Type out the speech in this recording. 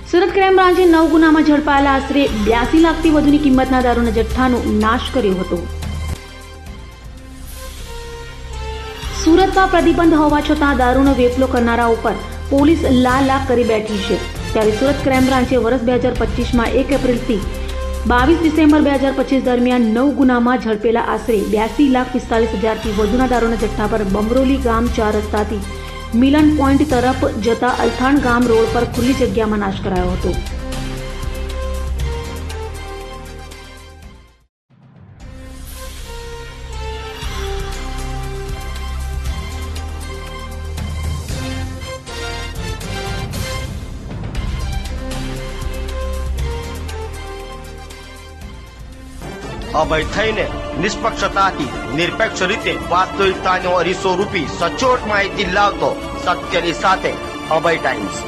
Surat crime બ્રાન્ચે 9 ગુનામાં ઝડપાયેલા આશરે 82 લાખથી વધુની કિંમતના દારૂના જથ્થાનો નાશ કર્યો હતો। સુરતમાં પ્રતિબંધ હોવા છતાં દારૂનો વેપલો કરનારા ઉપર પોલીસ લાલ કરી બેઠી છે। ત્યારે સુરત ક્રાઇમ બ્રાન્ચે વર્ષ 2025માં 1 એપ્રિલથી 22 ડિસેમ્બર 2025 દરમિયાન 9 ગુનામાં ઝડપેલા આશરે 82,45,000થી વધુના દારૂના જથ્થા પર બમરોલી ગામ 4 રસ્તાથી મિલન પોઈન્ટ તરફ જતા અલથાણ ગામ રોડ પર ખુલ્લી જગ્યામાં નાશ કરાયો હતો। અભય થઈને નિષ્પક્ષતાથી નિરપેક્ષ રીતે વાસ્તવિકતાનો અરીસો રૂપી સચોટ માહિતી લાવતો સત્યની સાથે અભય ટાઈમ્સ।